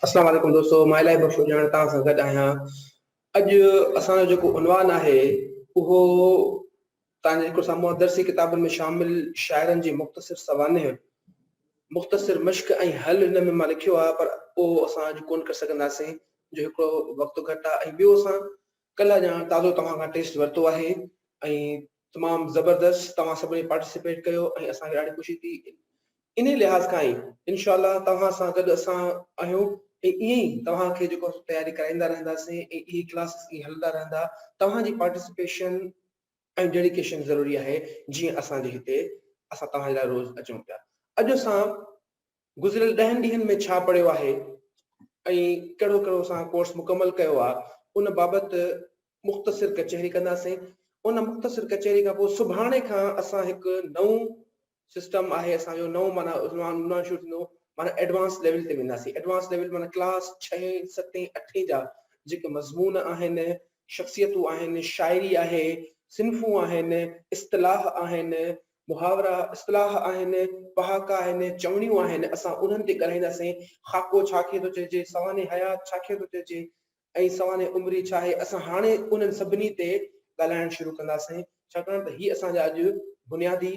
अस्सलाम वालेकुम दोस्तों, माय लाइफ बख्शो ॼाण तव्हां सां गॾु आहियां। अॼु असांजो जेको उनवान आहे उहो तव्हांजे जेको साम्हूं दर्सी किताबनि में शामिल शाइरनि जी मुख़्तसिर सवाने मुख़्तसिर मश्क ऐं हल हिन में मां लिखियो आहे, पर उहो असां अॼु कोन करे सघंदासीं जो हिकिड़ो वक़्तु घटि आहे। ऐं ॿियो असां कल्ह ॼाण ताज़ो तव्हां खां टेस्ट वरितो आहे ऐं तमामु ज़बरदस्त तव्हां सभिनी पार्टिसिपेट कयो ऐं असांखे ॾाढी ख़ुशी थी। इन लिहाज़ खां ई इनशाला तव्हां सां गॾु असां आहियूं ऐं ईअं ई तव्हांखे जेको तयारी कराईंदा रहंदासीं ऐं इहे क्लासिस ईअं हलंदा रहंदा। तव्हांजी पार्टिसिपेशन ऐं डेडिकेशन ज़रूरी आहे, जीअं असांजे हिते असां तव्हांजे लाइ रोज़ अचूं पिया। अॼु असां गुज़िरियल 10 ॾींहंनि में छा पढ़ियो आहे ऐं कहिड़ो कहिड़ो असां कोर्स मुकमल कयो आहे, उन बाबति मुख़्तसिर कचहरी कंदासीं। उन मुख़्तसिर कचहरी खां पोइ सुभाणे खां असां हिकु नओं सिस्टम आहे असांजो, नओं माना शुरू थींदो, माना एडवांस लेवल ते वेंदासीं। एडवांस लेवल माना क्लास 6, 7, 8 जा जेके मज़मून आहिनि, शख़्सियतूं आहिनि, शाइरी आहे, सिन्फूं आहिनि, इस्तिलाह आहिनि, मुहावरा इस्तिलाह आहिनि, पहाका आहिनि, चवणियूं आहिनि, असां उन्हनि ते ॻाल्हाईंदासीं। ख़ाको छा खे थो चइजे, सवाने हयात छा खे थो चइजे ऐं सवाने उमिरि छा आहे, असां हाणे उन्हनि सभिनी ते ॻाल्हाइणु शुरू कंदासीं। छाकाणि त हीअ असांजा अॼु बुनियादी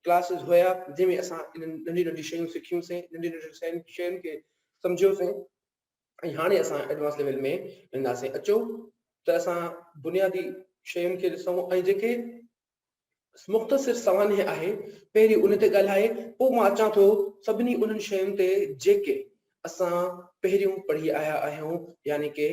क्लासिस हुया जंहिंमें असां इन्हनि नंढी नंढी शयूं सिखियूंसीं, नंढी नंढी शयुनि खे सम्झियोसीं ऐं हाणे असां एडवांस लेवल में वेंदासीं। अचो त असां बुनियादी शयुनि खे ॾिसूं ऐं जेके मुख़्तसिर सवाने आहे पहिरीं उन ते ॻाल्हाए, पोइ मां अचां थो सभिनी उन्हनि शयुनि ते जेके असां पहिरियों पढ़ी आया आहियूं, यानी के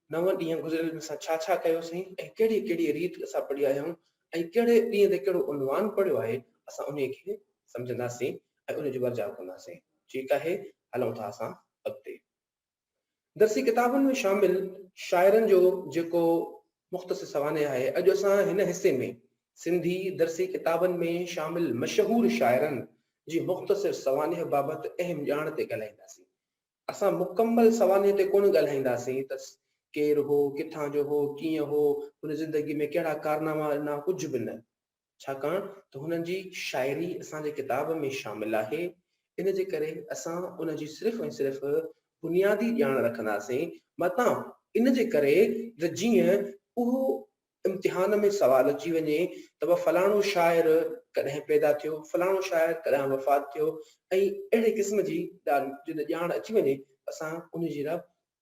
9 ॾींहं गुज़िरियल में असां छा छा कयोसीं ऐं कहिड़ी कहिड़ी रीति असां पढ़ी आया आहियूं ऐं कहिड़े ॾींहं ते कहिड़ो उनवान पढ़ियो आहे, असां उन खे सम्झंदासीं ऐं उन जो वर्जाउ कंदासीं। ठीकु आहे, हलूं था असां अॻिते। दर्सी किताबनि में शामिल शाइरनि जो जेको मुख़्तसिर सवाने आहे, अॼु असां हिन हिसे में सिंधी दर्सी किताबनि में शामिल मशहूर शाइरनि जी मुख़्तसिर सवाने बाबति अहम ॼाण ते ॻाल्हाईंदासीं। असां मुकमल सवाने ते कोन ॻाल्हाईंदासीं त केरु हो, किथां जो हो, कीअं हो, हुन ज़िंदगी में कहिड़ा कारनामा ॾिना, कुझु बि न। छाकाणि त हुननि जी शाइरी असांजे किताब में शामिल आहे। इन जे करे असां उन जी सिर्फ़ ऐं सिर्फ़ बुनियादी ॼाण रखंदासीं। मतां इन जे करे त जीअं उहो इम्तिहान में सवाल अची वञे त फलाणो शाइर कॾहिं पैदा थियो, फलाणो शाइर कॾहिं वफ़ात थियो ऐं अहिड़े क़िस्म जी ॼाण अची वञे, असां उन जी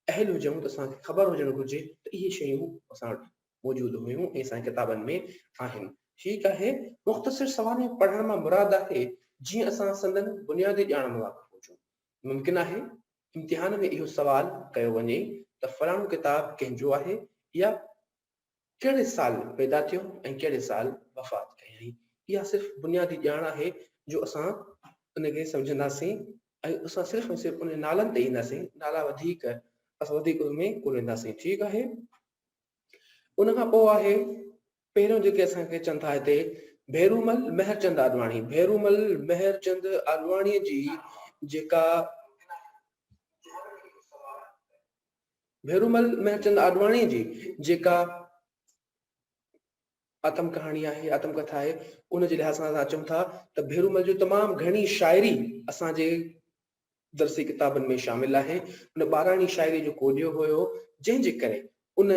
अहल हुजूं त असांखे ख़बर हुजणु घुरिजे त इहे शयूं असां वटि मौजूदु हुयूं ऐं असांजे किताबनि में आहिनि। ठीकु आहे, मुख़्तसिर सवाने पढ़ण मां मुराद आहे जीअं असां संदन बुनियादी ॼाण में वाक़िफ़ हुजूं। मुमकिन आहे इम्तिहान में इहो सवाल कयो वञे त फलाणो किताब कंहिंजो आहे या कहिड़े साल पैदा थियो ऐं कहिड़े साल वफ़ात कयईं। इहा सिर्फ़ बुनियादी ॼाण आहे जो असां उनखे सम्झंदासीं ऐं असां सिर्फ़ ऐं सिर्फ़ उन नालनि ते ईंदासीं, नाला वधीक असां वधीक उन में कोन वेंदासीं। ठीकु आहे, उन खां पोइ आहे पहिरियों जेके असांखे चवनि था हिते भेरूमल मेहरचंद आडवाणी। भेरूमल मेहरचंद आडवाणीअ जी जेका भेरूमल मेहरचंद आडवाणी जी जेका आतम कहाणी आहे, आतमकथा आहे, उन जे लिहाज़ सां असां चऊं था त भेरूमल जो तमामु घणी शाइरी असांजे दर्सी किताबनि में शामिल आहे। उन 12णी शाइरी जो कोडियो हुयो, जंहिंजे करे उन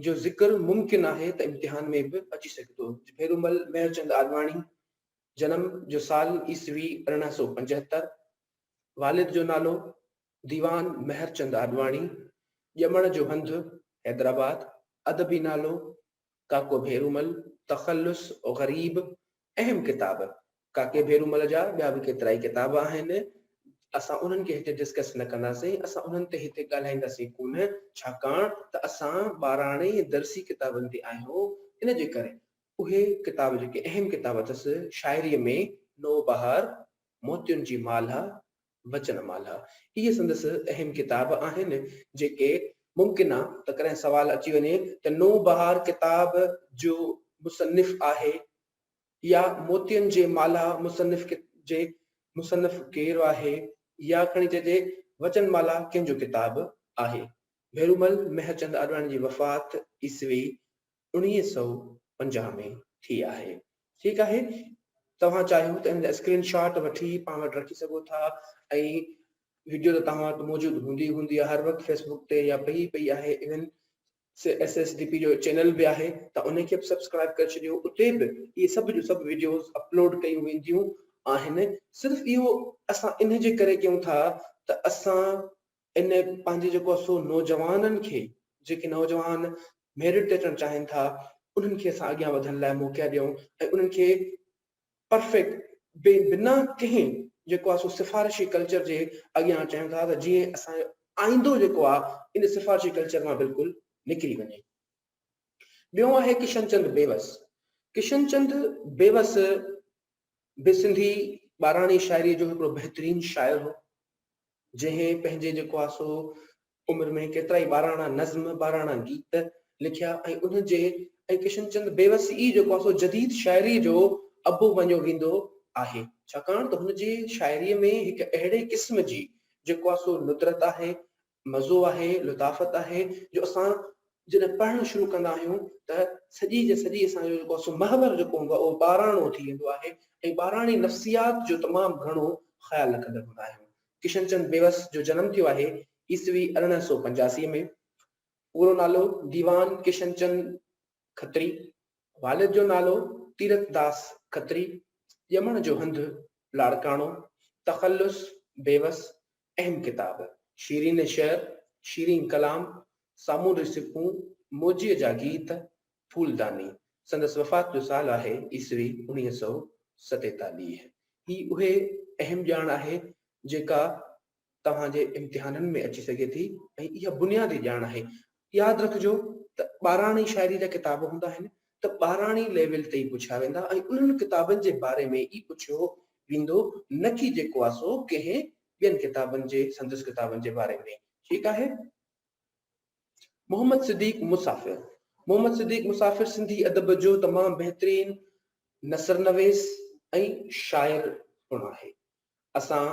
जो ज़िक्र मुमकिन आहे त इम्तिहान में बि अची सघे थो। भेरूमल मेहरचंद आडवाणी जनम जो साल ईस्वी 1875, वालिद जो नालो दीवान मेहरचंद आडवाणी, ॼमण जो हंधु हैदराबाद, अदबी नालो काको भेरूमल, तखल्लुस और गरीब। अहम किताब काके भेरूमल जा ॿिया बि केतिरा ई किताब आहिनि, असां उन्हनि खे हिते डिस्कस न कंदासीं, असां उन्हनि ते हिते ॻाल्हाईंदासीं कोन, छाकाणि त असां 12 दर्सी किताबनि ते आहियूं। इन जे करे उहे किताब जेके अहम किताब अथसि शाइरीअ में नौबहार, मोतियुनि जी माला, वचनमाला, इहे संदसि अहम किताब आहिनि जेके मुमकिन आहे त कॾहिं सवाल अची वञे त नौबहार किताब जो मुसनिफ़ आहे या मोतियुनि जे माला मुसनिफ़ जे मुसनिफ़ केरु आहे, या खणी चइजे वचनमाला कंहिंजो किताब आहे। भेरूमल मेहरचंद आडवाणी जी वफ़ात ईस्वी 1950 में थी आहे। ठीकु आहे, तव्हां चाहियो त इन जा स्क्रीन शॉट वठी पाण वटि रखी सघो था ऐं वीडियो त तव्हां वटि मौजूदु हूंदी आहे हर वक़्तु फेसबुक ते या पई आहे। इवन SSDP जो चैनल भी आहे त उनखे बि सब्सक्राइब करे छॾियो। उते बि इहे सभु जो सभु वीडियोस अपलोड कयूं वेंदियूं आहिनि। सिर्फ़ु इहो असां इन जे करे कयूं था त असां इन पंहिंजे जेको आहे सो नौजवाननि खे, जेके नौजवान मेरिट ते अचणु चाहिनि था, उन्हनि खे असां अॻियां वधण लाइ मौक़ा ॾियूं ऐं उन्हनि खे परफेक्ट बिना कंहिं जेको आहे सो सिफारिशी कल्चर जे अॻियां अचूं था, त जीअं असांजो आईंदो जेको आहे इन सिफारिशी कल्चर मां बिल्कुलु निकिरी वञे। ॿियो आहे किशनचंद बेवस। किशनचंद बेवस बि सिंधी ॿाराणी शाइरी जो हिकिड़ो बहितरीन शाइर हो, जंहिं पंहिंजे जेको आहे सो उमिरि में केतिरा ई ॿाराणा नज़्म, ॿाराणा गीत लिखिया ऐं उनजे ऐं किशनचंद बेवस ई जेको आहे सो जदीद शाइरी जो अबु मञियो वेंदो आहे, छाकाणि त हुनजी शाइरीअ में हिकु अहिड़े क़िस्म जी जेको आहे सो नुदरत आहे, मज़ो आहे, लुताफ़त आहे, जो असां जॾहिं पढ़णु शुरू कंदा आहियूं त सॼी जे सॼी असांजो जेको आहे सो महवर जेको हूंदो आहे उहो ॿाराणो थी वेंदो आहे ऐं ॿाराणी नफ़्सियात जो तमामु घणो ख़्यालु रखंदा हूंदा आहियूं। किशनचंद बेवस जो जनमु थियो आहे ईस्वी 1885 में। पूरो नालो दीवान किशनचंद खत्री, वालिद जो नालो तीरथ दास खत्री, ॼमण जो हंधु लाड़काणो, तख़ल्लुस बेवस, अहम किताब, शीरीन शेर, शीरीन कलाम, सामूंडी सिपूं, मोजीअ जा गीत, फूलदानी। संदसि वफ़ात जो साल आहे ईस्वी 1947। ही उहे अहम ॼाण आहे जेका तव्हांजे इम्तिहाननि में अची सघे थी ऐं इहा बुनियादी ॼाण आहे। यादि रखिजो त ॿाराणी शाइरी जा किताब हूंदा आहिनि त ॿाराणी लेवल ते ई पुछिया वेंदा ऐं उन्हनि किताबनि जे बारे में ई पुछियो वेंदो, न कि जेको आहे सो कंहिं ॿियनि किताबनि जे संदसि किताबनि जे बारे में। ठीकु आहे। मोहम्मद सिद्दीक मुसाफ़िर। मोहम्मद सिद्दीक मुसाफ़िर सिंधी अदब जो तमामु बहितरीन नसर नवेस ऐं शाइर पिणु आहे। असां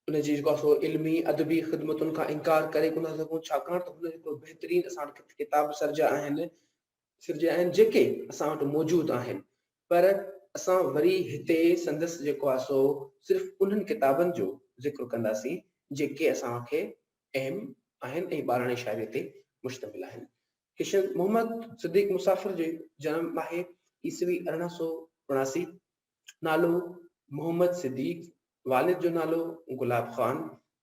उनजी जेको आहे सो इल्मी अदबी ख़िदमतुनि खां इनकार करे कोन था सघूं, छाकाणि त हुन हिकिड़ो बहितरीन असां वटि किताब सिरजिया आहिनि जेके असां वटि मौजूदु आहिनि। पर असां वरी हिते संदसि जेको आहे सो सिर्फ़ु उन्हनि किताबनि जो ज़िक्र कंदासीं जेके असांखे अहम आहिनि ऐं ॿाराणी शाइरी ते मुश्तमिल आहिनि। मोहम्मद सिद्दीक मुसाफ़िर जो जनमु आहे ईस्वी 1879। नालो मोहम्मद सिद्दीक, वालिद जो नालो गुलाब ख़ान,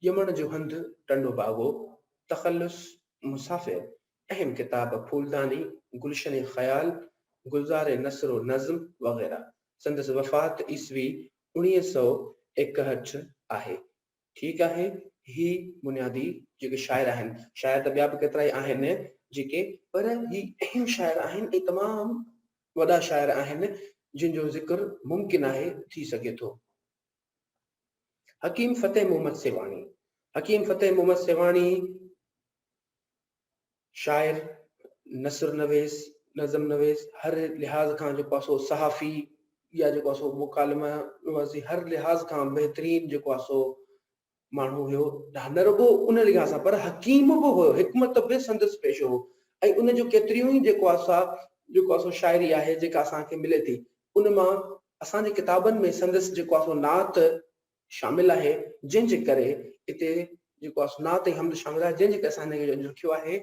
ॼमण जो हंधु टंडो बागो, तख़ल्लुस मुसाफ़िर, अहम किताब फूलदानी, गुलशन ख़याल, गुलज़ार नसर नज़्म वग़ैरह। संदसि वफ़ात ईस्वी 1961 आहे। ठीकु आहे। ही बुनियादी जेके शाइर आहिनि, शाइर त ॿिया बि केतिरा ई आहिनि जेके, पर ही अहम शाइर आहिनि ऐं तमामु वॾा शाइर आहिनि जिन जो ज़िक्र मुमकिन आहे थी सघे थो। हकीम फ़तेह मोहम्मद सेवाणी। हकीम फ़तेह मोहम्मद सेवाणी शाइर, नसर नवेस, नज़म नवेस, हर लिहाज़ खां जेको आहे सो सहाफ़ी या जेको आहे सो मुकालमा नवाज़ी, हर लिहाज़ खां बहितरीन जेको आहे सो माण्हू हुयो। न रुगो उन लिहाज़ सां, पर हकीम बि हुयो, हिकमत बि संदसि पेशो हो ऐं उन जो केतिरियूं ई जेको आहे सो शाइरी आहे जेका असांखे मिले थी, उन मां असांजी किताबनि में संदसि जेको आहे सो नात शामिल आहे, जंहिंजे करे हिते जेको आहे नात ऐं हमद शामिल आहे, जंहिंजे करे असां हिनखे लिखियो आहे।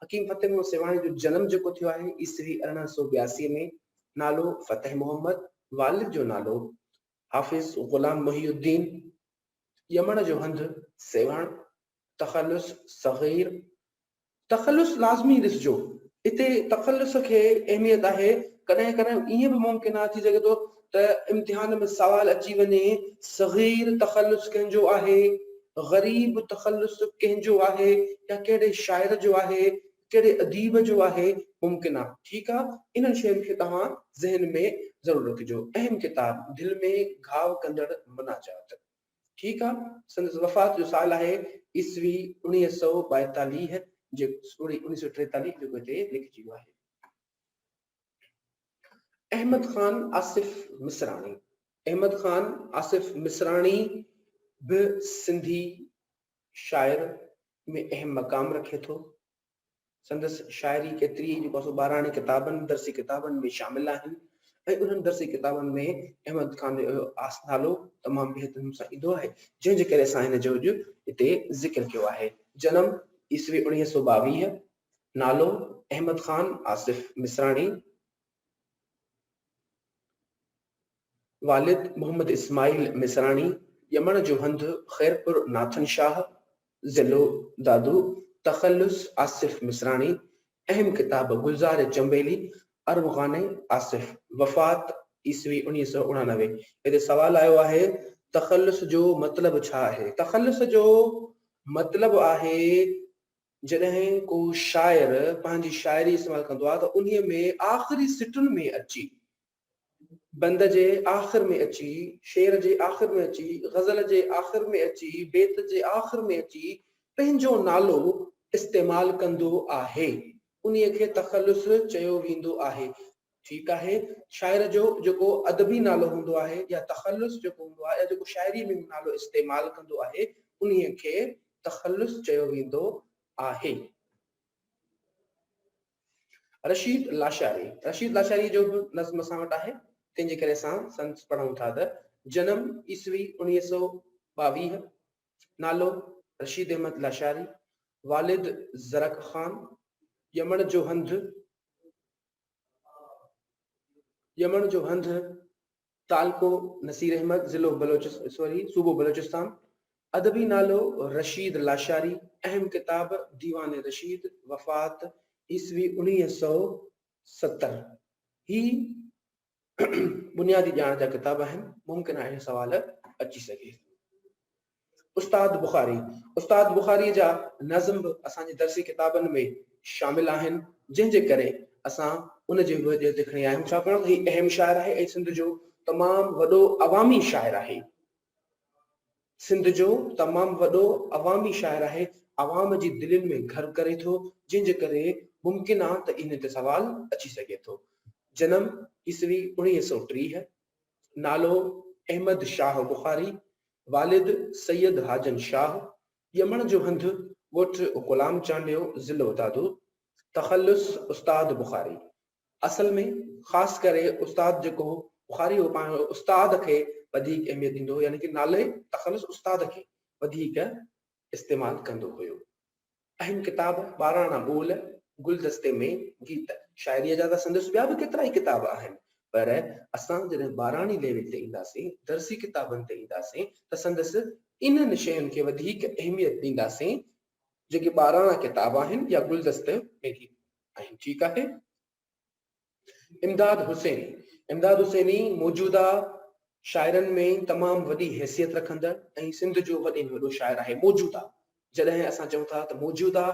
हकीम फ़तेह मोहम्मद सेवाणी जो जनमु जेको थियो आहे ईस्वी 1882 में। नालो फ़तेह मोहम्मद, वालिद जो नालो हाफ़िज़ ग़ुलाम मुहीउद्दीन, ॼमण जो हंधु सेवाण, तख़ल्लुस सग़ीर। तख़ल्लुस लाज़मी ॾिसिजो, हिते तख़ल्लुस खे अहमियत आहे। कॾहिं कॾहिं ईअं बि मुमकिन आहे थी सघे थो त इम्तिहान में सवाल अची वञे सग़ीर तख़ल्लुस कंहिंजो आहे, ग़रीब तख़ल्लुस कंहिंजो आहे, या कहिड़े शाइर जो आहे, कहिड़े अदीब जो आहे, मुमकिन आहे। ठीकु आहे। इन्हनि शयुनि खे तव्हां ज़हन में ज़रूरु रखिजो। अहम किताब, दिलि में घाव कंदड़ मुनाजात। ठीकु आहे। संदसि वफ़ात जो साल आहे ईस्वी 1942 1943 जेको हिते लिखिजी वियो आहे। अहमद ख़ान आसिफ मिसराणी। अहमद ख़ान आसिफ मिसराणी बि सिंधी शाइर में अहम मक़ाम रखे थो। संदसि शाइरी केतिरी जेको आहे सो ॿाराणी किताबनि, दर्सी किताबनि में शामिल आहिनि ऐं उन्हनि दर्सी किताबनि में अहमद खान जो नालो तमामु बेहतरीन सां ईंदो आहे, जंहिंजे करे असां हिन जो अॼु हिते ज़िक्र कयो आहे। जनम ईस्वी 1922, नालो अहमद खान आसिफ मिसराणी, वालिद मोहम्मद इस्माइल मिसराणी, यमन जो हंध खैरपुर नाथन शाह, ज़िलो दादू, तखल्लुस आसिफ मिसराणी, अहम किताब गुलजार चंबेली, अरब खाने आसिफ, वफ़ात ईस्वी 1999। हिते सवाल आयो आहे तखल्लुस जो मतलब छा आहे। तखल्लुस जो मतलब आहे जॾहिं को शायर पंहिंजी शायरी इस्तेमाल कंदो आहे त उन्हीअ में आख़िरी सिटुनि में अची, बंद जे आख़िर में अची, शेर जे आख़िर में अची, गज़ल जे आख़िर में अची, बेत जे आख़िर में अची पंहिंजो नालो इस्तेमाल कंदो आहे, उन्हीअ खे तखल्लुस चयो वेंदो आहे। ठीकु आहे, शायर जो जेको अदबी नालो हूंदो आहे या तखल्लुस जेको हूंदो आहे या जेको शायरी में नालो इस्तेमाल कंदो आहे उन्हीअ खे तखल्लुस चयो वेंदो आहे। रशीद लाशारी जो बि नज़्म असां वटि आहे, तंहिंजे करे असां संस पढ़ूं था त जनम ईस्वी 1922, नालो रशीद अहमद लाशारी, वालिद ज़रक खान, यमन जो हंध तालको नसीर अहमद, ज़िलो सूबो बलोचिस्तान, अदबी नालो रशीद लाशारी, अहम किताब दीवान रशीद, वफ़ात ईस्वी 1970। ही बुनियादी ॼाण जा किताब आहिनि, मुमकिन आहे सवाल अची सघे। उस्ताद बुखारी जा नज़्म बि असांजे दर्सी किताबनि में शामिल आहिनि, जंहिंजे करे असां उन जे वजह ते खणी आहियूं, छाकाणि त ही अहम शाइर आहे ऐं सिंध जो तमामु वॾो अवामी शाइर आहे। सिंध जो तमामु वॾो अवामी शाइर आहे, अवाम जी दिलनि में घर करे थो, जंहिंजे करे मुमकिन आहे त इन ते सवाल अची सघे थो। जनम ईस्वी 1930, नालो अहमद शाह बुखारी, वालिद सैयद हाजन शाह, यमन जो हंध ॻोठ गुलाम चांडियो, ज़िलो दादू, तखल्लुस उस्ताद बुखारी। असल में ख़ासि करे उस्ताद जेको बुखारी हो पाण उस्ताद खे वधीक अहमियत ॾींदो, यानी कि नाले तखल्लुस उस्ताद खे वधीक इस्तेमाल कंदो हुयो। अहम किताब 12 ॿोल, गुलदस्ते में गीत, शायरीअ जा त संदसि ॿिया बि केतिरा ई किताब आहिनि, पर असां जॾहिं 12वीं लेवल ते ईंदासीं, दर्सी किताबनि ते ईंदासीं त संदसि इन्हनि शयुनि खे वधीक अहमियत ॾींदासीं जेके 12 किताब आहिनि या गुलदस्ते में गीत आहिनि। ठीकु आहे। इमदाद हुसैनी मौजूदा शाइरनि में तमामु वॾी हैसियत रखंदड़ ऐं सिंध जो वॾे में वॾो शाइर आहे। मौजूदा जॾहिं असां चऊं था त मौजूदा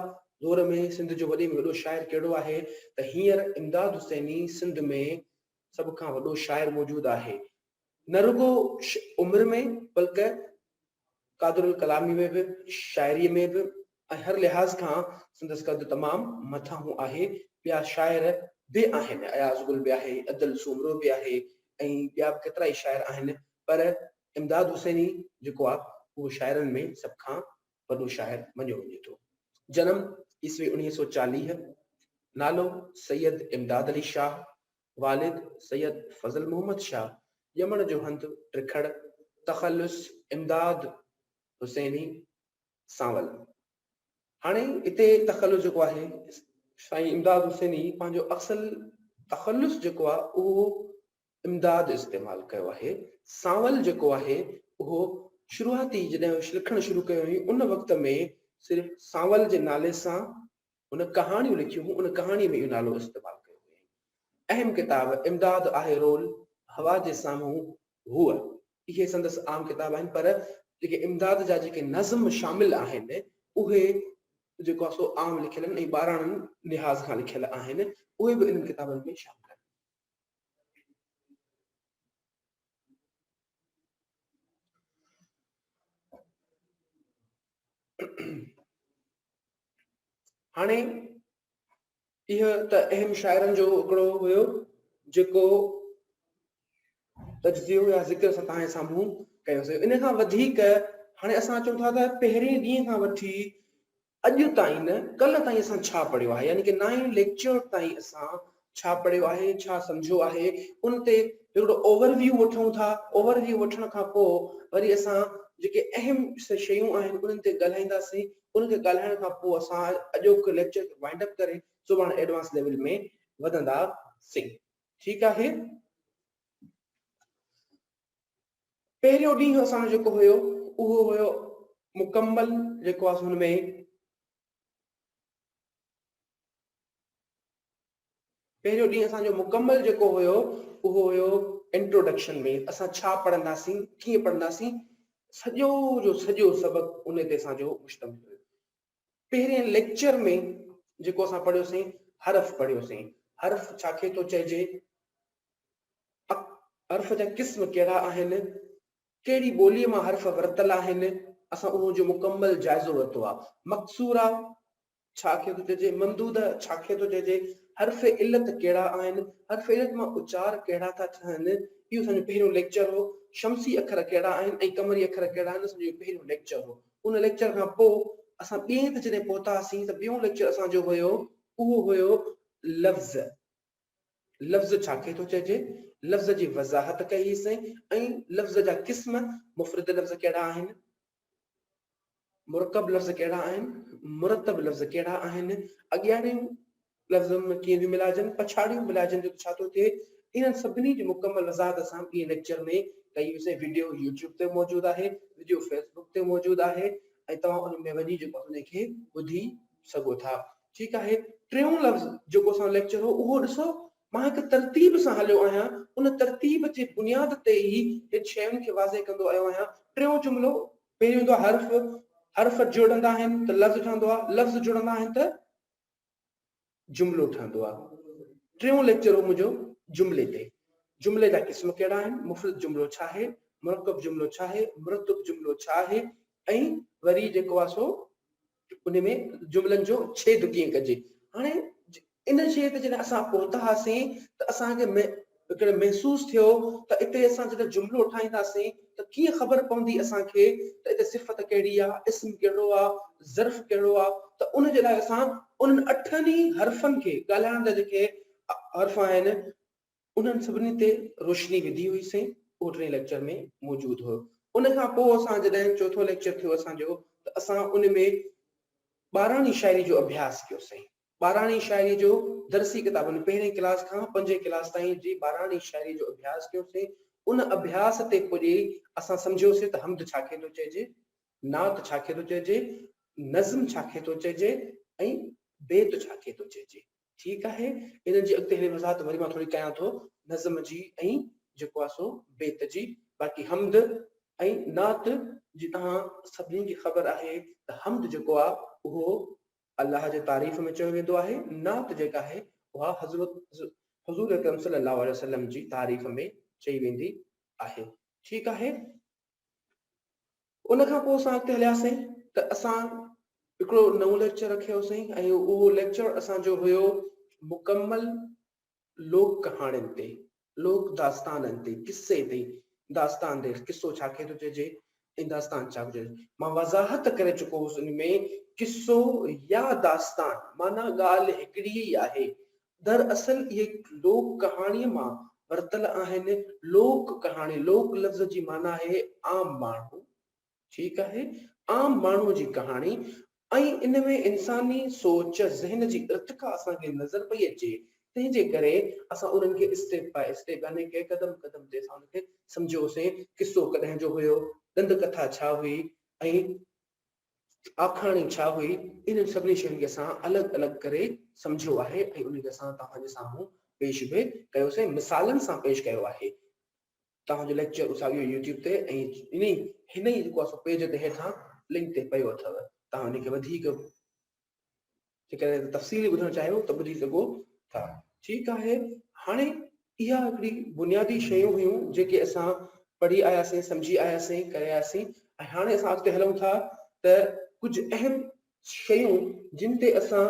दौर में सिंध जो वॾे में वॾो शाइर कहिड़ो आहे त हींअर इमदाद हुसैनी सिंध में सभ खां वॾो शाइर मौजूदु आहे, न रुगो उमिरि में बल्कि क़ादरुल कलामी में बि, शाइरीअ में बि, ऐं हर लिहाज़ खां संदसि क़द तमामु मथां आहे। ॿिया शाइर बि आहिनि, अयाज़ गुल बि आहे, अदल सूमरो बि आहे ऐं ॿिया बि केतिरा ई शाइर आहिनि, पर इमदाद हुसैनी जेको आहे उहो शाइरनि में सभ खां वॾो शाइर मञियो वञे थो। जनम ईस्वी 1940, नालो सैयद इमदाद अली शाह, वालिद सैयद फज़ल मोहम्मद शाह, यमन जो हंध ट्रिखड़, तखल्लुस इमदाद हुसैनी सांवल। हाणे हिते तखल्लुस जेको आहे साईं इमदाद हुसैनी पंहिंजो असल तखल्लुस जेको आहे उहो इमदाद इस्तेमाल कयो आहे। सांवल जेको आहे उहो शुरूआती जॾहिं लिखणु शुरू कयो हुई उन वक़्त में सिर्फ़ सांवल जे नाले सां उन कहाणियूं लिखियूं हुयूं, उन कहाणी में इहो नालो इस्तेमाल कयो हुई। अहम किताब इमदाद आहे रोल, हवा जे साम्हूं हुअ, इहे संदसि आम किताब आहिनि, पर जेके इमदाद जा जेके नज़्म शामिल आहिनि उहे जेको आहे सो आम लिखियल आहिनि ऐं 12 लिहाज़ खां लिखियल आहिनि, उहे बि इन्हनि किताबनि में शामिल आहिनि। हाणे इहो त अहम शाइरनि जो हिकिड़ो हुयो जेको तजज़ियो या ज़िक्र असां तव्हांजे साम्हूं कयोसीं। इन खां वधीक हाणे असां चऊं था त पहिरें ॾींहं खां वठी अॼु ताईं न कल्ह ताईं असां छा पढ़ियो आहे, यानी कि 9 लेक्चर ताईं असां छा पढ़ियो आहे, छा सम्झो आहे, उन ते हिकिड़ो ओवरव्यू वठूं था। ओवरव्यू वठण खां पोइ वरी असां जेके अहम शयूं आहिनि उन्हनि ते ॻाल्हाईंदासीं। उनखे ॻाल्हाइण खां पोइ असां अॼोके लेक्चर खे वाइंड अप करे सुभाणे एडवांस लेवल में वधंदासीं। ठीकु आहे। पहिरियों ॾींहुं असांजो जेको हुयो उहो हुयो मुकम्मल, जेको आहे हुनमें पहिरियों ॾींहुं असांजो मुकम्मल जेको हुयो उहो हुयो इंट्रोडक्शन में। असां छा पढ़ंदासीं, कीअं पढ़ंदासीं, सॼो जो सॼो सबक़ु उन ते असांजो मुश्तमिल हुयो। पहिरें लेक्चर में जेको असां पढ़ियोसीं, हर्फ़ पढ़ियोसीं। हर्फ़ छाखे थो चइजे, हर्फ़ जा क़िस्म कहिड़ा आहिनि, कहिड़ी ॿोलीअ मां हर्फ़ वरितल आहिनि, असां उहो जो मुकम्मल जाइज़ो वरितो आहे। मक़सूरा छाखे थो चइजे, ममदूद छाखे थो चइजे, हर्फ़ इल्लत कहिड़ा आहिनि, हर्फ़ इल्लत मां उचार कहिड़ा था थियनि, इहो असांजो पहिरियों लेक्चर हो। शमसी अखर कहिड़ा आहिनि ऐं कमरी अखर कहिड़ा आहिनि, असांजो पहिरियों लेक्चर हो। उन लेक्चर खां पोइ असां ॿिए ते जॾहिं पहुतासीं त ॿियों लेक्चर असांजो हुयो उहो हुयो लफ़्ज़। लफ़्ज़ छाखे थो चइजे, लफ़्ज़ जी वज़ाहत कईसीं ऐं लफ़्ज़ जा क़िस्म, मुफ़रद लफ़्ज़ कहिड़ा आहिनि, मुरकब लफ़्ज़ कहिड़ा आहिनि, मुरतब लफ़्ज़ कहिड़ा आहिनि, अॻियाड़ियूं लफ़्ज़नि में कीअं मिलाइजनि, पछाड़ियूं मिलाइजनि जो छा थो थिए, इन्हनि सभिनी जी मुकम्मल वज़ाहत असां ॿिए लेक्चर में कईसीं। वीडियो यूट्यूब ते मौजूदु आहे, वीडियो फेसबुक ते मौजूदु आहे ऐं तव्हां उन में वञी जेको उनखे ॿुधी सघो था। ठीकु आहे। टियों लफ़्ज़ जेको असां लेक्चर हो उहो ॾिसो, मां हिकु तरतीब सां हलियो आहियां, उन तरतीब जे बुनियाद ते ई हिन शयुनि खे वाज़े कंदो आयो आहियां। टियों जुमिलो, पहिरियों हूंदो आहे हर्फ़, हर्फ़ जुड़ंदा आहिनि त लफ़्ज़ ठहंदो आहे, लफ़्ज़ जुड़ंदा आहिनि त जुमिलो ठहंदो आहे। टियों लेक्चर हो मुंहिंजो जुमिले ते। जुमिले जा क़िस्म कहिड़ा आहिनि, मुफ़रद जुमिलो छा आहे, मुरकब जुमिलो छा आहे, मुरतब जुमिलो छा आहे, ऐं वरी जेको आहे सो उन में जुमिलनि जो छेद कीअं कजे। हाणे इन शइ ते जॾहिं असां पहुतासीं त असांखे हिकिड़े महसूसु थियो त हिते असां जॾहिं जुमिलो ठाहींदासीं त कीअं ख़बर पवंदी असांखे त हिते सिफ़त कहिड़ी आहे, इस्म कहिड़ो आहे, ज़र्फ़ कहिड़ो आहे। त उन जे लाइ असां उन्हनि 8 ई हर्फ़नि खे, ॻाल्हाइण जा जेके हर्फ़ आहिनि, उन्हनि सभिनी ते रोशनी विधी हुईसीं। उहो टे लेक्चर में मौजूदु हो। उन खां पोइ असां जॾहिं चौथो लेक्चर थियो असांजो, त असां उन में ॿाराणी शाइरी जो अभ्यास कयोसीं। ॿाराणी शाइरी जो दर्सी किताबनि, पहिरें क्लास खां 5 क्लास ताईं जी ॿाराणी शाइरी जो अभ्यास कयोसीं। उन अभ्यास ते पुॼी असां सम्झोसीं त हम्द छाखे थो चइजे, नात छाखे थो चइजे, नज़्म छाखे थो चइजे ऐं बेत छाखे थो चइजे। ठीकु आहे। इन जी अॻिते हिन वज़ाहत वरी मां थोरी कयां थो, नज़्म जी ऐं जेको आहे सो बेत जी। बाक़ी हम्द ऐं नात जी तव्हां सभिनी खे ख़बर आहे त हम्द जेको आहे उहो अल्लाह जे तारीफ़ में चयो वेंदो आहे, नात जेका आहे उहा हुज़ूर अकरम सल्लल्लाहु अलैहि वसल्लम जी तारीफ़ में चई वेंदी आहे। ठीकु आहे। उन खां पोइ असां अॻिते हलियासीं त असां हिकिड़ो नओं लेक्चर रखियोसीं ऐं उहो लेक्चर असांजो हुयो मुकम्मल लोक कहाणियुनि ते, लोक दास्ताननि ते, किस्से ते। दास्तान ते किस्सो छाखे थो चइजे ऐं दास्तान छा चइजे, मां वज़ाहत करे चुको हुउसि उन में। किस्सो या दास्तान माना ॻाल्हि हिकिड़ी ई आहे, दरअसल इहे लोक कहाणीअ मां वरितल आहिनि। लोक कहाणी, लोक लफ़्ज़ जी माना आहे आम माण्हू। ठीकु आहे। आम माण्हूअ जी कहाणी ऐं इन में इंसानी सोच, ज़हन जी इर्तिका असांखे नज़र पई अचे। तंहिंजे करे असां उन्हनि खे स्टेप बाय स्टेप, यानी कि क़दम क़दम ते असां उनखे सम्झियोसीं। किस्सो कॾहिं जो हुयो, ॾंद कथा छा हुई ऐं आखाणी छा हुई, इन्हनि सभिनी शयुनि खे असां अलॻि अलॻि करे सम्झियो आहे ऐं उनखे असां तव्हांजे साम्हूं पेश बि कयोसीं, मिसालनि सां पेश कयो आहे। तव्हांजो लेक्चर साॻियो यूट्यूब ते ऐं हिन ई जेको आहे पेज ते हेठां लिंक ते पियो अथव। तव्हां हुनखे वधीक जेकॾहिं तफ़सीली ॿुधणु चाहियो त ॿुधी सघो था। ठीकु आहे। हाणे इहा हिकिड़ी बुनियादी शयूं हुयूं जेके असां पढ़ी आयासीं, सम्झी आयासीं, करे आयासीं। ऐं हाणे असां अॻिते हलूं था त कुझु अहम शयूं जिन ते असां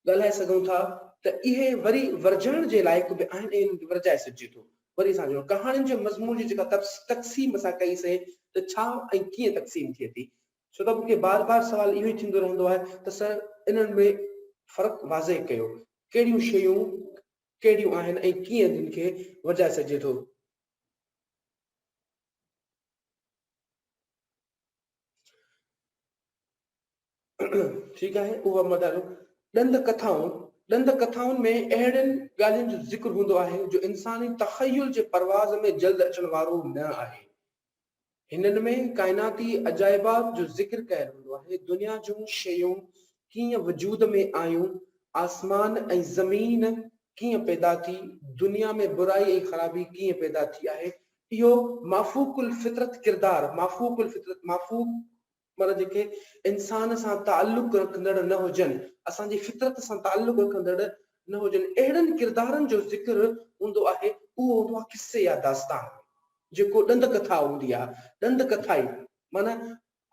ॻाल्हाए सघूं था त इहे वरी वर्जण जे लाइक़ बि आहिनि ऐं इन्हनि खे वर्जाए सघिजे थो। वरी असांजो कहाणियुनि जे मज़मून जी जेका तक़सीम असां कईसीं त छा ऐं कीअं तक़सीम थिए थी। छो त मूंखे बार बार सवाल इहो ई थींदो रहंदो आहे त सर इन्हनि में फ़र्क़ु वाज़े कयो, कहिड़ियूं शयूं कहिड़ियूं आहिनि ऐं कीअं जिन खे वॼाए सघिजे थो। ठीकु आहे, उहा मदारो ॾंद कथाउनि में अहिड़ियुनि ॻाल्हियुनि जो ज़िक्र हूंदो आहे जो इंसानी तख़युल जे परवाज़ में जल्द अचण वारो न आहे। हिननि में काइनाती अजाइबात जो ज़िक्र कयल हूंदो आहे। दुनिया जूं शयूं कीअं वजूद में आयूं, आसमान ऐं ज़मीन कीअं पैदा थी, दुनिया में बुराई ऐं ख़राबी कीअं पैदा थी आहे। इहो माफ़ूकुल फितरत किरदार, माफ़ूक माना जेके इंसान सां ताल्लुक़ रखंदड़ न हुजनि, असांजी फितरत सां ताल्लुक़ रखंदड़ न हुजनि, अहिड़नि किरदारनि जो ज़िक्र हूंदो आहे। उहो हूंदो आहे किसे या दास्तान, जेको ॾंद कथा हूंदी आहे। ॾंद कथा ई माना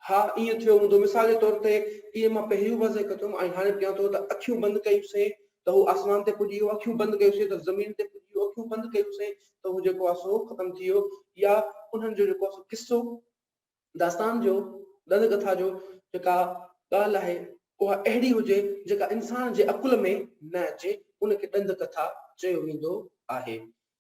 हा ईअं थियो हूंदो। मिसाल जे तौर ते इहे मां पहिरियों बि ज़िक्र कयो ऐं हाणे कयां थो त अखियूं बंदि कयूंसीं त हू आसमान ते पुॼी वियो, अखियूं बंदि कयोसीं त ज़मीन ते पुॼी वियो, अखियूं बंदि कयोसीं त हू जेको आहे सो ख़तमु थी वियो। या उन्हनि जो जेको आहे सो किसो दास्तान जो, ॾंद कथा जो जेका ॻाल्हि आहे उहा अहिड़ी हुजे जेका इंसान जे अकुल में न अचे, उनखे ॾंद कथा चयो वेंदो आहे।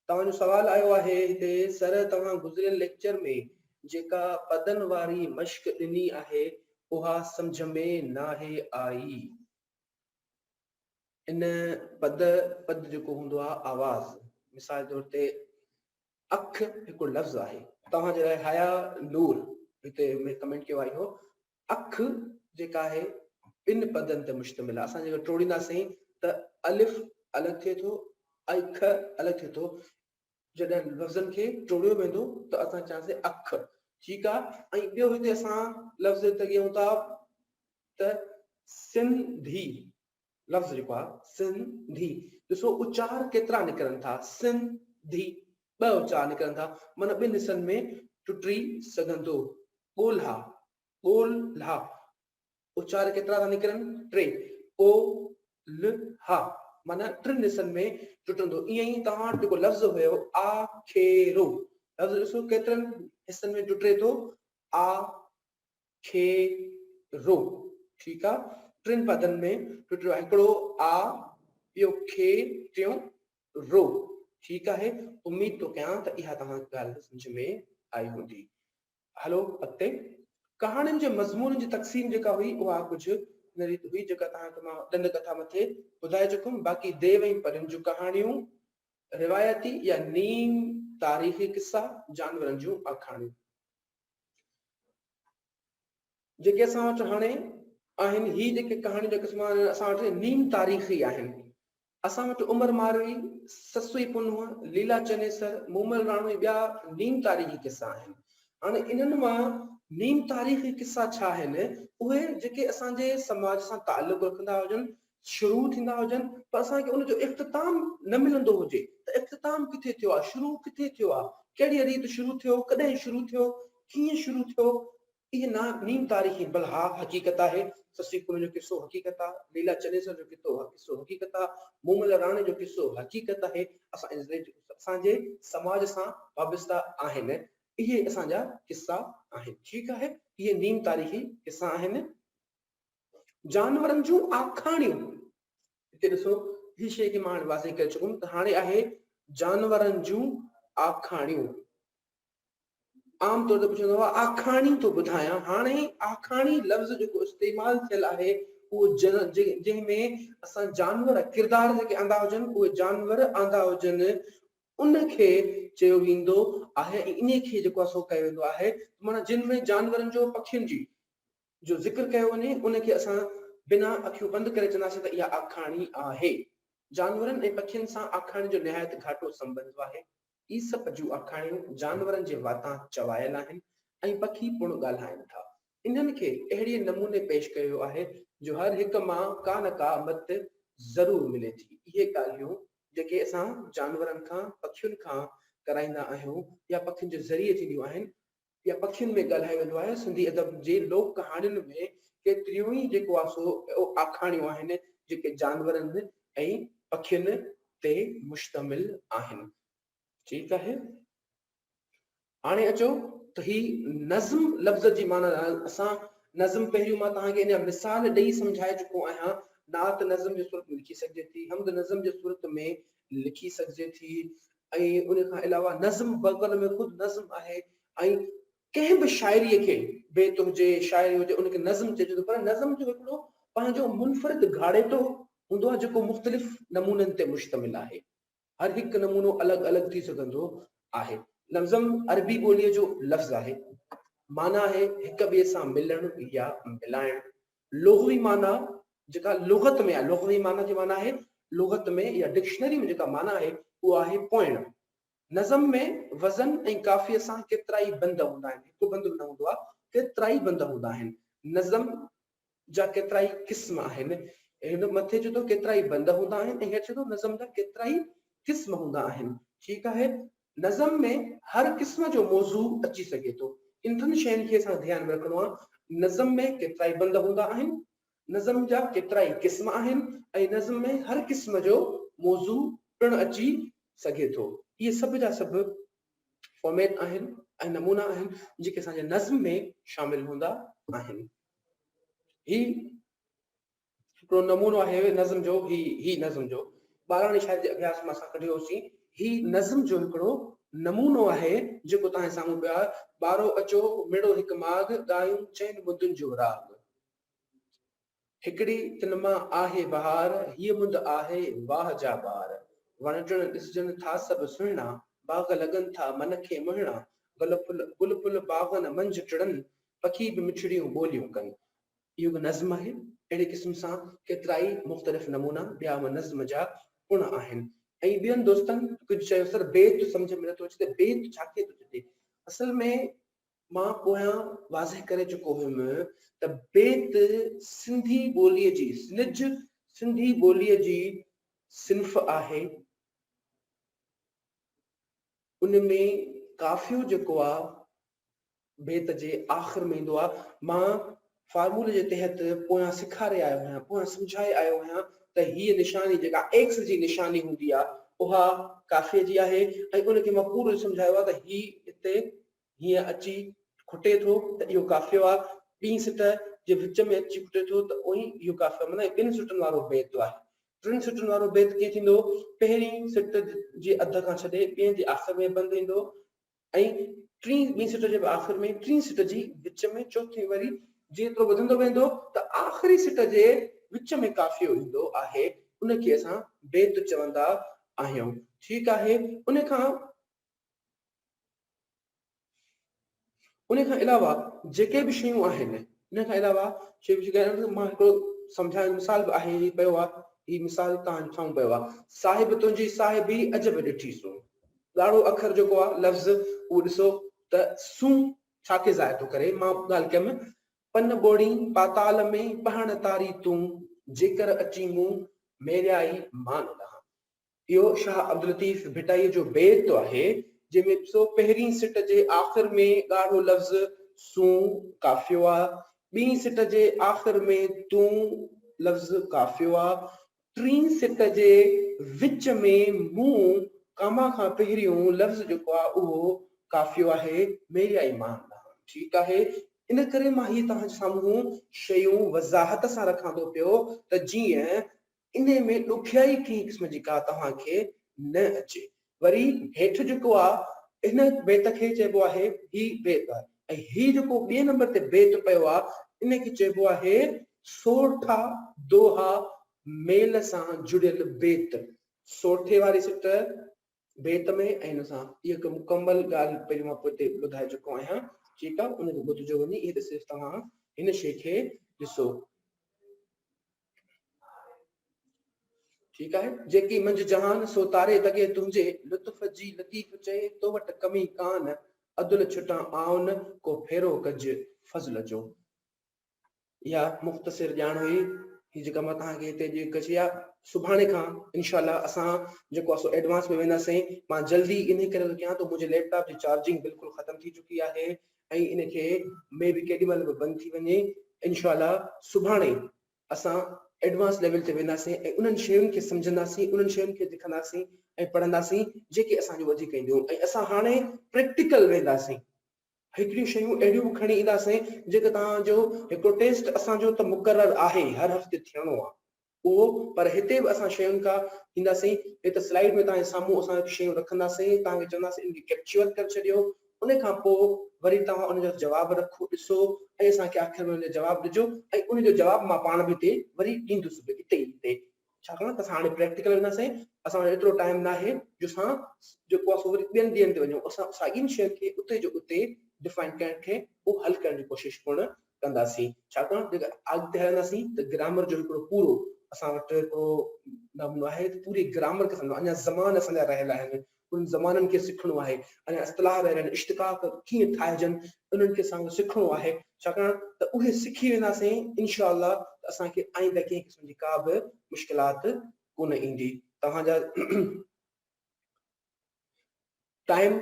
तव्हांजो सवाल आयो आहे हिते, सर तव्हां गुज़िरियल लेक्चर में जेका पदनि वारी मश्क ॾिनी आहे उहा सम्झ में नाहे आई। इन पद जेको हूंदो आहे आवाज़, मिसाल तौर ते अख हिकु लफ़्ज़ आहे। तव्हांजे लाइ हया नूर हिते में कमेंट कयो आहे, अख जेका आहे ॿिनि पदनि ते मुश्तमिल आहे। असां जेका टोड़ींदासीं त अलिफ अलॻि थिए थो, अख अलॻि थिए थो। जॾहिं लफ़्ज़नि खे टोड़ियो वेंदो त असां चवांसीं अख, ठीकु आहे। ऐं ॿियो हिते असां लफ़्ज़ ते कयूं था त सिंधी लफ़्ज़ जेको आहे सिंधी, ॾिसो उचार केतिरा निकिरनि था, सिंधी ॿ उचार निकिरनि था, माना ॿिनि हिसनि में टुटी सघंदो। ॻोल्हा, ॻोल्हा उचार केतिरा था निकिरनि, टे। ॻोल्हा माना टिनि हिसनि में टुटंदो। ईअं ई तव्हां वटि जेको लफ़्ज़ हुयो आखेरो, लफ़्ज़ ॾिसो केतिरनि हिसनि में टुटे थो, आखेरो, ठीकु आहे। टिनि पदनि में टुटियो आहे, हिकिड़ो आ, ॿियो खे, टियों रो, ठीकु आहे। उमेद थो कयां त इहा तव्हांखे ॻाल्हि सम्झ में आई हूंदी। हलो अॻिते, कहाणियुनि जे मज़मून जी तक़सीम जेका हुई उहा कुझु न रीति हुई जेका तव्हांखे मां ॾंद कथा मथे ॿुधाए चुकुमि। बाक़ी देव ऐं परियुनि जूं कहाणियूं, रिवायती या नीम तारीख़ी किस्सा, जानवरनि जूं आखाणियूं जेके असां वटि हाणे आहिनि। ही जेके कहाणी जे क़िस्म असां वटि नीम तारीख़ी आहिनि। असां वटि उमर मारवी, ससुई पुनूह, लीला चनेसर, मूमल राणो ॿिया नीम तारीख़ी किस्सा आहिनि। हाणे इन्हनि मां नीम तारीख़ी किस्सा छा आहिनि, उहे जेके असांजे समाज सां ताल्लुक़ रखंदा हुजनि, शुरू थींदा हुजनि, पर असांखे उनजो इख़्तिताम न मिलंदो हुजे त इख़्तिताम किथे थियो आहे, शुरू किथे थियो आहे, कहिड़ी रीति शुरू थियो, कॾहिं शुरू थियो, कीअं शुरू थियो, इहे नीम तारीख़ी। भला हा हक़ीक़त आहे, ससी पुन जो किस्सो हक़ीक़त आहे, लीला चनेसर जो किस्सो हक़ीक़त आहे, मूमल राणे जो किस्सो हक़ीक़त आहे। असांजे समाज सां वाबस्ता आहिनि, इहे असांजा किस्सा आहिनि, ठीकु आहे। इहे नीम तारीख़ी किस्सा आहिनि। जानवरनि जूं आखाणियूं, हिते ॾिसो ही शइ खे मां वाज़े करे चुकुमि त हाणे आहे जानवरनि जूं आखाणियूं। आम तौर ते पुछंदो आहे आखाणी थो ॿुधायां। हाणे आखाणी लफ़्ज़ जेको इस्तेमालु थियल आहे उहो जंहिंमें असां जानवर किरदार जेके आंदा हुजनि, उहे जानवर आंदा हुजनि, उनखे चयो वेंदो आहे। इन खे जेको आहे सो कयो वेंदो आहे, माना जिन में जानवरनि जो, पखियुनि जी जो ज़िक्र कयो वञे, उनखे असां बिना अखियूं बंदि करे चवंदासीं त इहा आखाणी आहे। जानवरनि ऐं पखियुनि सां आखाणी जो निहायत घाटो संबंध आहे। ईसप जूं आखाणियूं जानवरनि जे वातां चवायल आहिनि ऐं पखी पुण ॻाल्हाइनि था। इन्हनि खे अहिड़े नमूने पेश कयो आहे जो हर हिक मां का न का मत ज़रूरु मिले थी। इहे ॻाल्हियूं जेके असां जानवरनि खां, पखियुनि खां कराईंदा आहियूं या पखियुनि जे ज़रिए थींदियूं आहिनि, या पखियुनि में ॻाल्हायो वेंदो आहे। सिंधी अदब जे लोक कहाणियुनि में केतिरियूं ई जेको आहे सो आखाणियूं आहिनि जेके जानवरनि ऐं पखियुनि ते मुश्तमिल आहिनि, ठीकु आहे। हाणे अचो त ही नज़्म लफ़्ज़ जी माना। असां नज़्म पहिरियों मां तव्हांखे इन मिसाल ॾेई सम्झाए चुको आहियां। नात नज़म जे सूरत में लिखी सघिजे थी, हमद नज़म जे सूरत में लिखी सघिजे थी। ऐं उन खां अलावा नज़म बगल में ख़ुदि नज़म आहे। ऐं कंहिं बि शाइरीअ खे बेत हुजे शाइरी हुजे उनखे नज़म चइजे थो, पर नज़म जो हिकिड़ो पंहिंजो मुनफ़रिद घाड़ेटो हूंदो आहे जेको मुख़्तलिफ़ नमूननि ते मुश्तमिल आहे। हर हिकु नमूनो अलॻि अलॻि थी सघंदो आहे। नज़म अरबी ॿोलीअ जो लफ़्ज़ आहे, माना आहे हिक ॿिए सां मिलण या मिलाइण। लुग़वी माना जेका लुग़त में आहे, लुग़वी माना जी माना आहे लुग़त में या डिक्शनरी में जेका माना आहे उहा आहे पोइण। नज़म में वज़न ऐं काफ़िय सां केतिरा ई बंद हूंदा आहिनि, हिकु बंद न हूंदो आहे, केतिरा ई बंद हूंदा आहिनि। नज़म जा केतिरा ई क़िस्म आहिनि, हिन मथे चए थो केतिरा ई बंद हूंदा आहिनि, ऐं हेठि चए थो नज़म जा केतिरा ई क़िस्म हूंदा आहिनि। ठीकु आहे। नज़म में हर क़िस्म जो मौज़ू अची सघे थो। इन टिनि शयुनि खे असां ध्यान में रखिणो आहे। नज़म में केतिरा ई बंद हूंदा आहिनि, नज़म जा केतिरा ई क़िस्म आहिनि, ऐं नज़म में हर क़िस्म जो मौज़ू पिणु अची सघे थो। इहे सभु जा सभु फॉर्मेट आहिनि ऐं नमूना आहिनि जेके असांजे नज़म में शामिल हूंदा आहिनि। ही हिकिड़ो नमूनो आहे नज़म जो, ही नज़म जो 12 शाइरी जे अभ्यास में असां कढियोसीं। ही नज़म जो हिकिड़ो नमूनो आहे जेको तव्हांजे साम्हूं पियो आहे। ॿारो अचो मिड़ो हिकु माग ॻायूं चइनि मुंदुनि जो राग। हिकिड़ी तिन मां आहे बहार, हीअ मुंद आहे वाह जा ॿार। वण टिण ॾिसजनि था सभु सुहिणा, बाग़ लॻनि था मन खे मुहिणा। गुल फुल बाग़नि मंझि टिड़नि, पखी बि मिठड़ियूं ॿोलियूं कनि। इहो बि नज़्म आहे। अहिड़े क़िस्म सां केतिरा ई मुख़्तलिफ़ नमूना ॿिया नज़्म जा गुण आहिनि। ऐं ॿियनि दोस्तनि कुझु चयो सर बेत सम्झ में नथो अचे त बेत छा खे थो चइजे। असल में मां पोयां वाज़े करे चुको हुयुमि त बेत सिंधी ॿोलीअ जी निज सिंधी ॿोलीअ जी सिन्फ़ आहे। उन में काफ़ियो जेको आहे बेत जे आख़िर में ईंदो आहे। मां फार्मूले जे तहत पोयां सेखारे आयो आहियां, पोयां सम्झाए आयो आहियां त हीअ निशानी जेका एक्स जी निशानी हूंदी आहे उहा काफ़िए जी आहे। ऐं उनखे मां पूरो सम्झायो आहे त ही हिते हीअं अची खुटे थो त इहो काफ़ियो आहे, ॿी सिट जे विच में अची खुटे थो त उहो इहो काफ़ियो, माना ॿिनि सिटुनि वारो बेत आहे। टिनि सिटुनि वारो बेत कीअं थींदो, पहिरीं सिट जे अध खां छॾे ॿिए जे आख़िर में बंदि ईंदो, ऐं ॿी सिट जे आख़िर में टी सिट जी विच में चौथी वरी जेतिरो वधंदो वेंदो त आख़िरी सिट जे विच में काफ़ियो ईंदो आहे। उनखे असां बेत चवंदा आहियूं। ठीकु आहे। उन खां अलावा जेके बि शयूं आहिनि, इन खां अलावा मां हिकिड़ो सम्झायो मिसाल बि आहे, ही पियो आहे, ही मिसाल तव्हां साम्हूं पियो आहे। साहिब तुंहिंजी साहिबी अजब ॾिठी सूं। ॻाढ़ो अखर जेको आहे लफ़्ज़ उहो ॾिसो त सूं छाखे ज़ाहिर थो करे। मां ॻाल्हि कयमि पन ॿोड़ी पाताल में पहण तारी तूं, जेकर अची मूं मेरियाई मान ॾांहुं। इहो शाह अब्दुल लतीफ़ भिटाईअ जो बेत आहे, जंहिंमें ॾिसो पहिरीं सिट जे आख़िर में ॻाढ़ो लफ़्ज़ सूं काफ़ियो आहे, ॿी सिट जे आख़िर में तूं लफ़्ज़ काफ़ियो आहे, टी सिट जे विच में मूं कामा खां पहिरियों लफ़्ज़ जेको आहे उहो काफ़ियो आहे मेरियाई मान ॾांहुं। ठीकु आहे। इन करे मां हीअ तव्हांजे साम्हूं शयूं वज़ाहत सां रखां थो पियो त जीअं इन में ॾुखियाई कंहिं क़िस्म जी का तव्हांखे न अचे। वरी हेठि जेको आहे इन बेत खे चइबो आहे ही बेत आहे, ऐं ही जेको ॿिए नंबर ते बेत पियो आहे इनखे चइबो आहे सोठा दोहा मेल सां जुड़ियल बेत। सोठे वारी सिट बेत में ऐं हिन सां इहा हिकु मुकमल ॻाल्हि पहिरीं मां पोइ ॿुधाए चुको आहियां। ठीकु आहे। उनखे ॿुधिजो वञी, इहे त सिर्फ़ु तव्हां हिन शइ खे ॾिसो। ठीकु आहे। जेकी मंझि जहान सो तारे लॻे तुंहिंजे, लुत्फ़ जी लतीफ़ चए तो वटि कमी कान, अदुल छुटा आउन को फेरो कज फज़ल जो। इहा मुख़्तसिर ॼाण हुई, ही जेका मां तव्हांखे हिते जी कची आहे। सुभाणे खां इनशाला असां जेको आहे एडवांस में वेंदासीं। मां जल्दी इन करे थो कयां त मुंहिंजे लैपटॉप जी चार्जिंग बिल्कुलु ख़तम थी चुकी आहे ऐं इनखे में बि केॾी महिल बि बंदि थी वञे। इनशाला सुभाणे असां एडवांस लेवल ते वेंदासीं ऐं उन्हनि शयुनि खे सम्झंदासीं, उन्हनि शयुनि खे लिखंदासीं ऐं पढ़ंदासीं जेके असांजो वधीक ईंदियूं। ऐं असां हाणे प्रैक्टिकल वेंदासीं, हिकिड़ियूं शयूं अहिड़ियूं बि खणी ईंदासीं जेके तव्हांजो हिकिड़ो टेस्ट असांजो त मुक़ररु आहे, हर हफ़्ते थियणो आहे। उहो पर हिते बि असां शयुनि खां ईंदासीं। हिते स्लाइड में तव्हांजे साम्हूं असां शयूं रखंदासीं, तव्हांखे चवंदासीं इनखे कैप्चर करे छॾियो। उन खां पोइ वरी तव्हां उनजो जवाबु रखो, ॾिसो ऐं असांखे आख़िर में उनजो जवाबु ॾिजो ऐं उनजो जवाबु मां पाण बि हिते वरी ॾींदुसि हिते ई हिते। छाकाणि त असां हाणे प्रैक्टिकल वेंदासीं, असां वटि एतिरो टाइम न आहे जो असां जेको आहे सो वरी ॿियनि ॾींहंनि ते वञूं। असां साॻियुनि शयुनि खे उते जो उते डिफाइन करण खे उहो हल करण जी कोशिशि कोन कंदासीं। छाकाणि जेका अॻिते हलंदासीं त ग्रामर जो हिकिड़ो पूरो असां वटि हिकिड़ो नमूनो आहे, पूरी ग्रामर खे सम्झो। अञा ज़मान असांजा रहियल आहिनि, उन ज़माननि खे सिखणो आहे। अञा इस्तिलाह रहियल आहिनि, इश्तिक़ाक़ कीअं ठाहिजनि उन्हनि खे असांखे सिखणो आहे। छाकाणि त उहे सिखी वेंदासीं इनशा अल्लाह त असांखे आईंदा कंहिं क़िस्म जी का बि मुश्किलात कोन ईंदी। तव्हांजा टाइम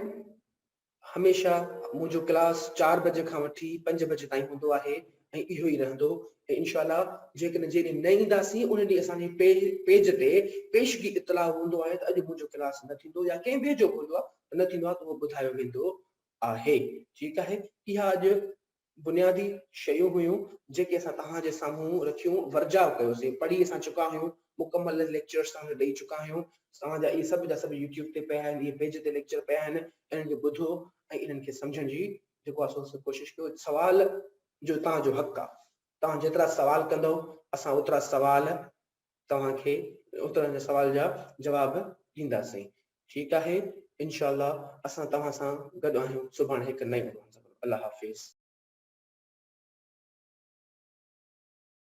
हमेशह मुंहिंजो क्लास 4 बजे खां वठी 5 बजे ताईं हूंदो आहे ऐं इहो ई रहंदो। ऐं इनशा अल्लाह जेकॾहिं जॾहिं न ईंदासीं उन ॾींहुं असांजे पेज ते पेशगी इतलाह हूंदो आहे त अॼु मुंहिंजो क्लास न थींदो या कंहिं ॿिए जो हूंदो आहे न थींदो आहे त उहो ॿुधायो वेंदो आहे। ठीकु आहे, इहा अॼु बुनियादी शयूं हुयूं जेके असां तव्हांजे साम्हूं रखियूं, वर्जाव कयोसीं, पढ़ी असां चुका आहियूं, मुकमल लेक्चर्स तव्हांखे ॾेई चुका आहियूं। तव्हांजा इहे सभु जा सभु यूट्यूब ते पिया आहिनि, इहे पेज ते लेक्चर पिया आहिनि। इन्हनि खे ॿुधो ऐं इन्हनि खे सम्झण जी जेको आहे सो कोशिशि कयो। सवाल जो तव्हांजो हक़ु आहे, तव्हां जेतिरा सवाल कंदव असां ओतिरा सवाल तव्हांखे ओतिरनि सवाल जा जवाब ॾींदासीं। ठीकु आहे, इनशा अल्लाह असां तव्हां सां गॾु आहियूं सुभाणे हिकु नई। अल्लाह हाफ़िज़।